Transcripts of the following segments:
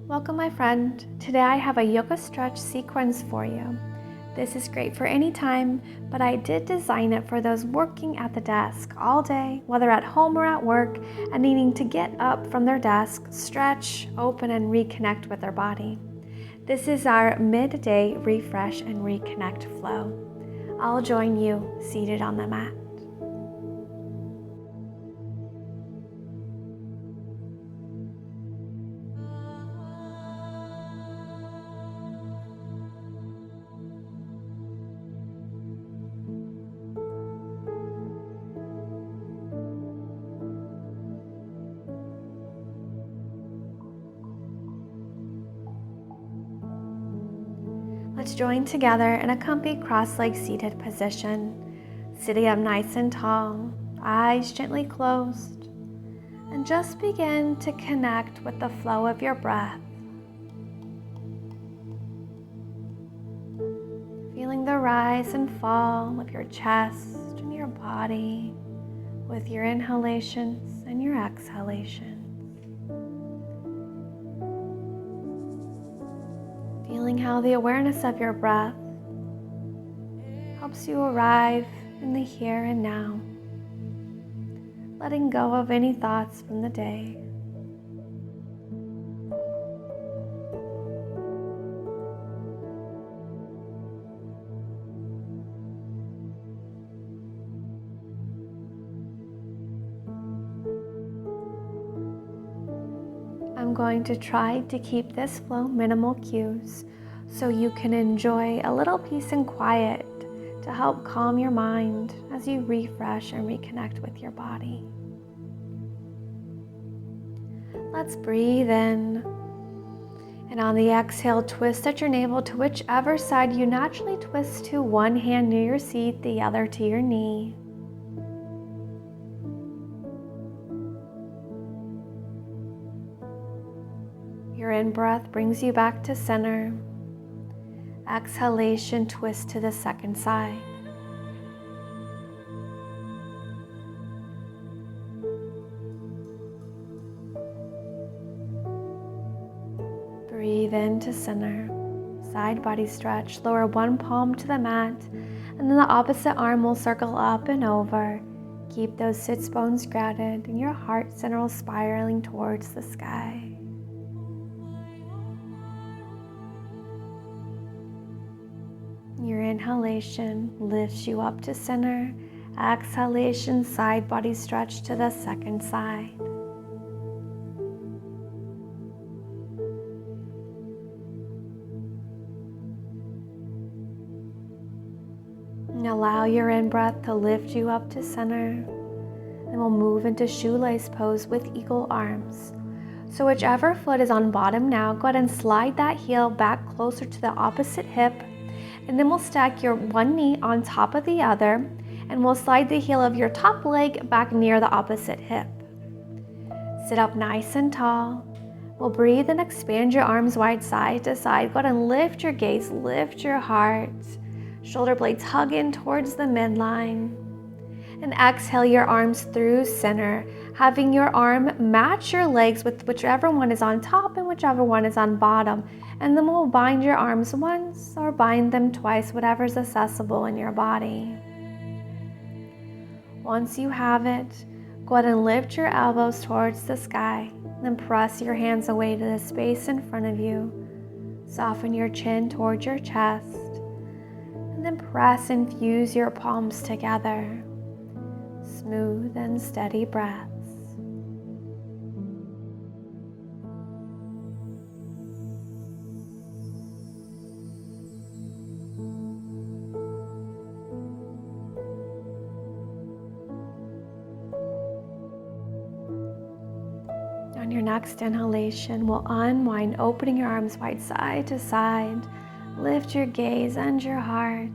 Welcome, my friend. Today I have a yoga stretch sequence for you. This is great for any time, but I did design it for those working at the desk all day, whether at home or at work, and needing to get up from their desk, stretch, open, and reconnect with their body. This is our midday refresh and reconnect flow. I'll join you seated on the mat. Let's join together in a comfy cross-legged seated position. Sitting up nice and tall, eyes gently closed, and just begin to connect with the flow of your breath. Feeling the rise and fall of your chest and your body with your inhalations and your exhalations. Feeling how the awareness of your breath helps you arrive in the here and now, letting go of any thoughts from the day. I'm going to try to keep this flow minimal cues so you can enjoy a little peace and quiet to help calm your mind as you refresh and reconnect with your body. Let's breathe in, and on the exhale, twist at your navel to whichever side you naturally twist to, one hand near your seat, the other to your knee. Your in-breath brings you back to center. Exhalation, twist to the second side. Breathe into center. Side body stretch. Lower one palm to the mat, and then the opposite arm will circle up and over. Keep those sits bones grounded and your heart center spiraling towards the sky. Your inhalation lifts you up to center. Exhalation, side body stretch to the second side. And allow your in-breath to lift you up to center. And we'll move into shoelace pose with eagle arms. So whichever foot is on bottom now, go ahead and slide that heel back closer to the opposite hip. And then we'll stack your one knee on top of the other, and we'll slide the heel of your top leg back near the opposite hip. Sit up nice and tall. We'll breathe and expand your arms wide side to side. Go ahead and lift your gaze, lift your heart. Shoulder blades hug in towards the midline. And exhale your arms through center, having your arm match your legs with whichever one is on top and whichever one is on bottom. And then we'll bind your arms once or bind them twice, whatever's accessible in your body. Once you have it, go ahead and lift your elbows towards the sky. Then press your hands away to the space in front of you. Soften your chin towards your chest. And then press and fuse your palms together. Smooth and steady breaths. On your next inhalation, we'll unwind, opening your arms wide side to side. Lift your gaze and your heart.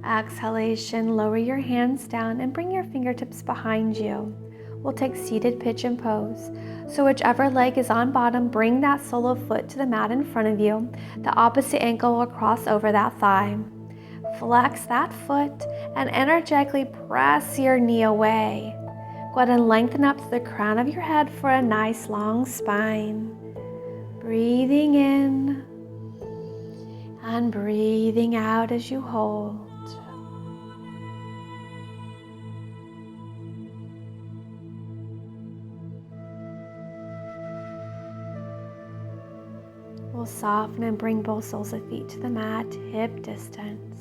Exhalation, lower your hands down and bring your fingertips behind you. We'll take seated pigeon pose. So whichever leg is on bottom, bring that sole of foot to the mat in front of you. The opposite ankle will cross over that thigh. Flex that foot and energetically press your knee away. Go ahead and lengthen up to the crown of your head for a nice long spine. Breathing in and breathing out as you hold. We'll soften and bring both soles of feet to the mat, hip distance.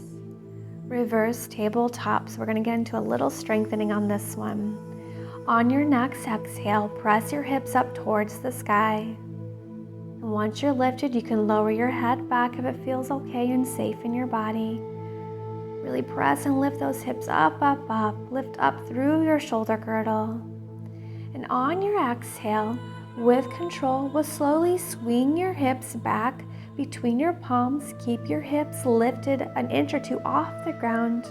Reverse tabletop. So we're going to get into a little strengthening on this one. On your next exhale, press your hips up towards the sky. And once you're lifted, you can lower your head back if it feels okay and safe in your body. Really press and lift those hips up, up, up. Lift up through your shoulder girdle. And on your exhale, with control, we'll slowly swing your hips back between your palms. Keep your hips lifted an inch or two off the ground.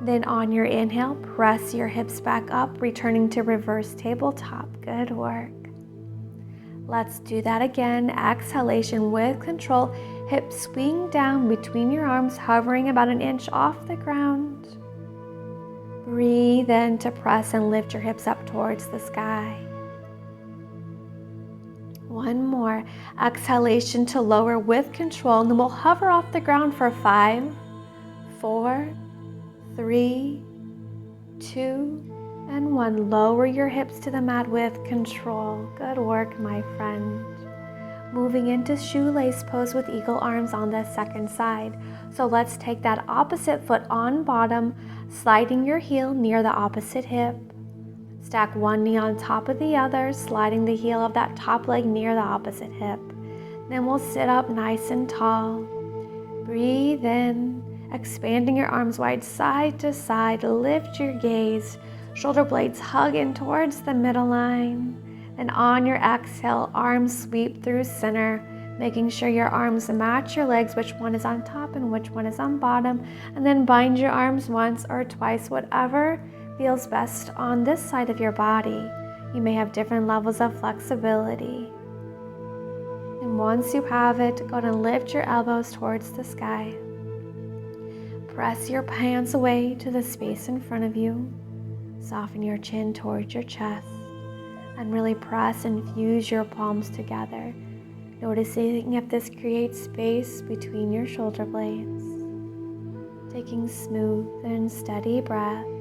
Then on your inhale, press your hips back up, returning to reverse tabletop. Good work. Let's do that again. Exhalation with control. Hips swing down between your arms, hovering about an inch off the ground. Breathe in to press and lift your hips up towards the sky. One more. Exhalation to lower with control, and then we'll hover off the ground for 5, 4, 3, 2, and 1. Lower your hips to the mat with control. Good work, my friend. Moving into shoelace pose with eagle arms on the second side. So let's take that opposite foot on bottom, sliding your heel near the opposite hip. Stack one knee on top of the other, sliding the heel of that top leg near the opposite hip. Then we'll sit up nice and tall. Breathe in, expanding your arms wide side to side. Lift your gaze. Shoulder blades hug in towards the middle line. And on your exhale, arms sweep through center, making sure your arms match your legs, which one is on top and which one is on bottom. And then bind your arms once or twice, whatever feels best on this side of your body. You may have different levels of flexibility. And once you have it, go ahead and lift your elbows towards the sky. Press your hands away to the space in front of you. Soften your chin towards your chest. And really press and fuse your palms together. Noticing if this creates space between your shoulder blades. Taking smooth and steady breaths.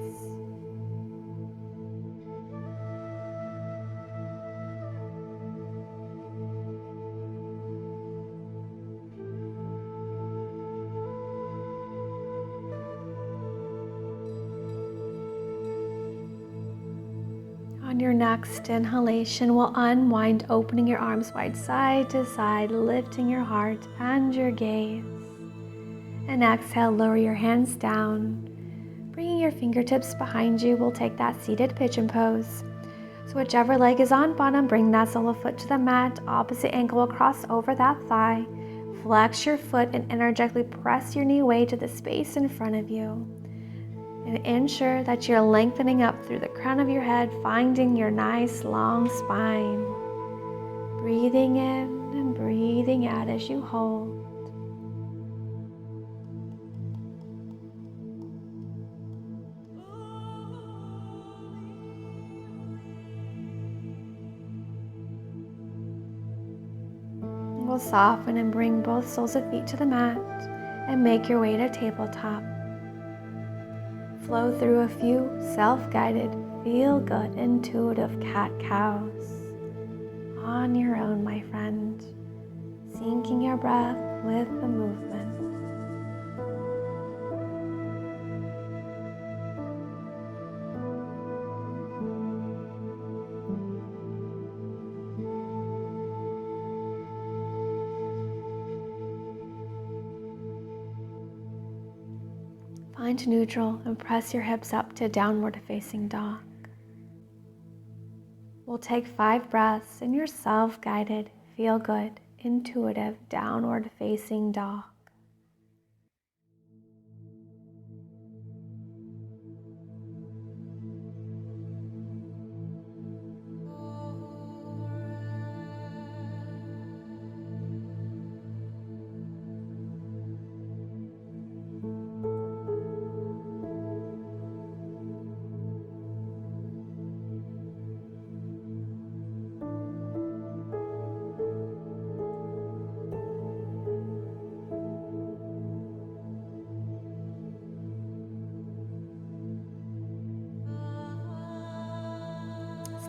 On your next inhalation, we'll unwind, opening your arms wide side to side, lifting your heart and your gaze. And exhale, lower your hands down. Bringing your fingertips behind you, we'll take that seated pigeon pose. So whichever leg is on bottom, bring that sole of foot to the mat. Opposite ankle will cross over that thigh. Flex your foot and energetically press your knee away to the space in front of you. And ensure that you're lengthening up through the crown of your head, finding your nice long spine. Breathing in and breathing out as you hold. We'll soften and bring both soles of feet to the mat and make your way to tabletop. Flow through a few self-guided, feel-good, intuitive cat-cows. On your own, my friend. Syncing your breath with the movement. Find neutral and press your hips up to downward facing dog. We'll take 5 breaths in your self-guided, feel-good, intuitive, downward facing dog.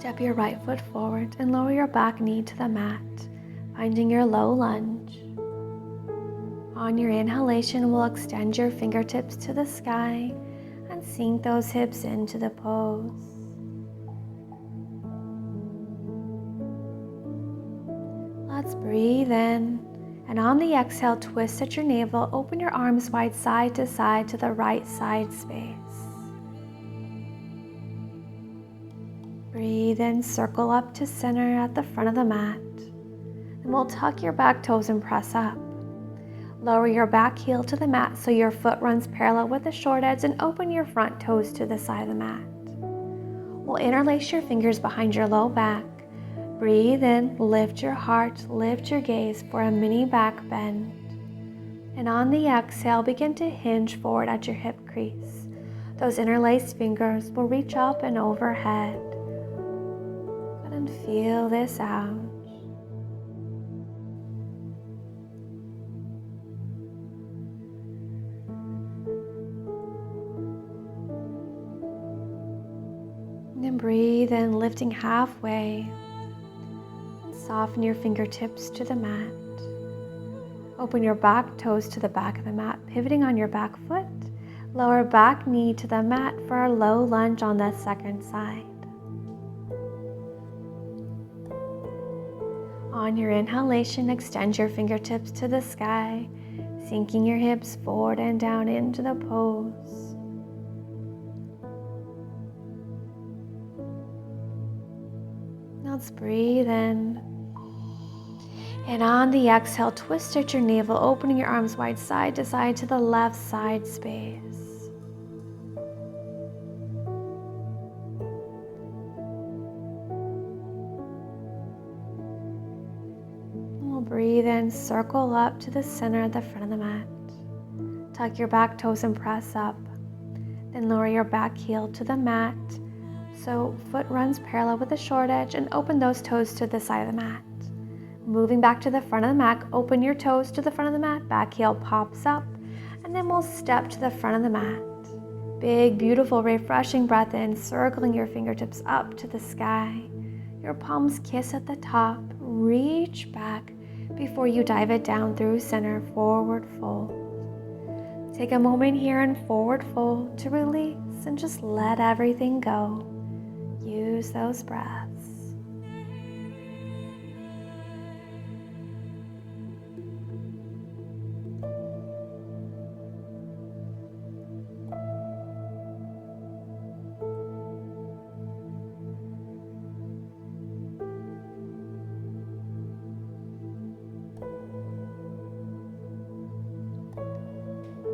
Step your right foot forward and lower your back knee to the mat, finding your low lunge. On your inhalation, we'll extend your fingertips to the sky and sink those hips into the pose. Let's breathe in, and on the exhale, twist at your navel, open your arms wide side to the right side space. Breathe in, circle up to center at the front of the mat. Then we'll tuck your back toes and press up. Lower your back heel to the mat so your foot runs parallel with the short edge, and open your front toes to the side of the mat. We'll interlace your fingers behind your low back. Breathe in, lift your heart, lift your gaze for a mini back bend. And on the exhale, begin to hinge forward at your hip crease. Those interlaced fingers will reach up and overhead. Go ahead and feel this out. And breathe in, lifting halfway. And soften your fingertips to the mat. Open your back toes to the back of the mat, pivoting on your back foot. Lower back knee to the mat for a low lunge on the second side. On your inhalation, extend your fingertips to the sky, sinking your hips forward and down into the pose. Let's breathe in. And on the exhale, twist at your navel, opening your arms wide side to the left side space. And we'll breathe in, circle up to the center at the front of the mat. Tuck your back toes and press up. Then lower your back heel to the mat, so foot runs parallel with the short edge, and open those toes to the side of the mat. Moving back to the front of the mat, open your toes to the front of the mat, back heel pops up, and then we'll step to the front of the mat. Big, beautiful, refreshing breath in, circling your fingertips up to the sky. Your palms kiss at the top, reach back before you dive it down through center, forward fold. Take a moment here in forward fold to release and just let everything go. Use those breaths.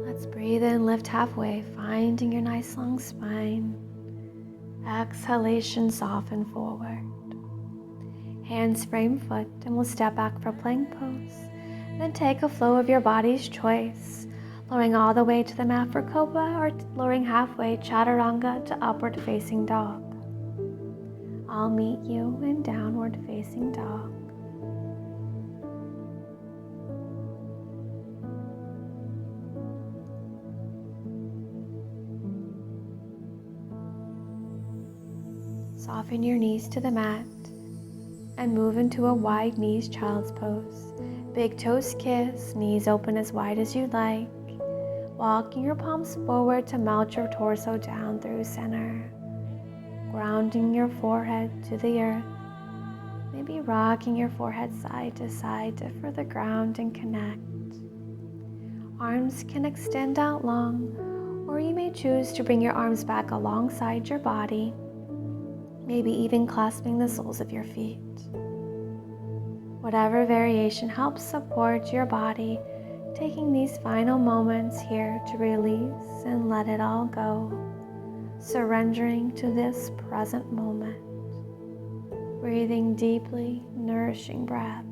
Let's breathe in, lift halfway, finding your nice long spine. Exhalation, soften forward. Hands frame foot, and we'll step back for plank pose. Then take a flow of your body's choice, lowering all the way to the mat for cobra, or lowering halfway, chaturanga to upward facing dog. I'll meet you in downward facing dog. Soften your knees to the mat and move into a wide knees child's pose. Big toes kiss, knees open as wide as you'd like. Walking your palms forward to melt your torso down through center. Grounding your forehead to the earth. Maybe rocking your forehead side to further ground and connect. Arms can extend out long, or you may choose to bring your arms back alongside your body, maybe even clasping the soles of your feet. Whatever variation helps support your body, taking these final moments here to release and let it all go, surrendering to this present moment. Breathing deeply, nourishing breaths.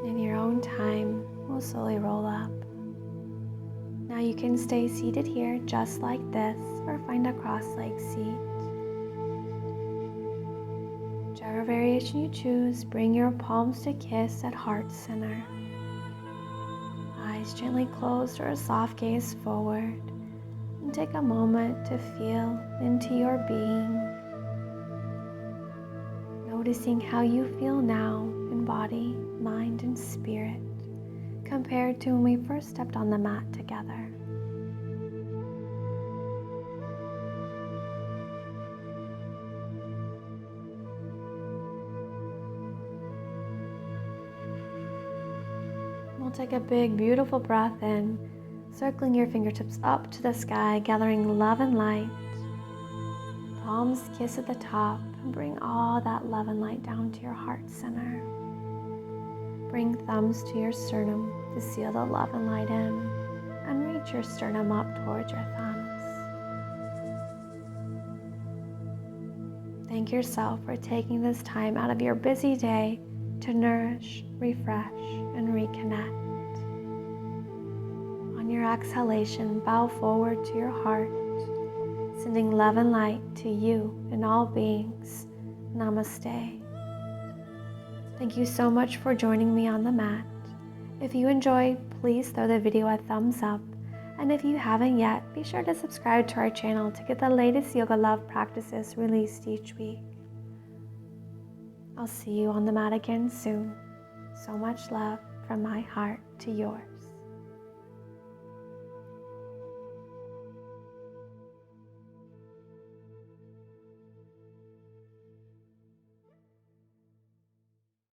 In your own time, we'll slowly roll up. Now you can stay seated here just like this, or find a cross-legged seat. Whichever variation you choose, bring your palms to kiss at heart center. Eyes gently closed or a soft gaze forward. And take a moment to feel into your being. Noticing how you feel now in body, mind, and spirit compared to when we first stepped on the mat together. We'll take a big, beautiful breath in, circling your fingertips up to the sky, gathering love and light. Palms kiss at the top, and bring all that love and light down to your heart center. Bring thumbs to your sternum to seal the love and light in, and reach your sternum up towards your thumbs. Thank yourself for taking this time out of your busy day to nourish, refresh, and reconnect. On your exhalation, bow forward to your heart, sending love and light to you and all beings. Namaste. Thank you so much for joining me on the mat. If you enjoyed, please throw the video a thumbs up. And if you haven't yet, be sure to subscribe to our channel to get the latest yoga love practices released each week. I'll see you on the mat again soon. So much love from my heart to yours.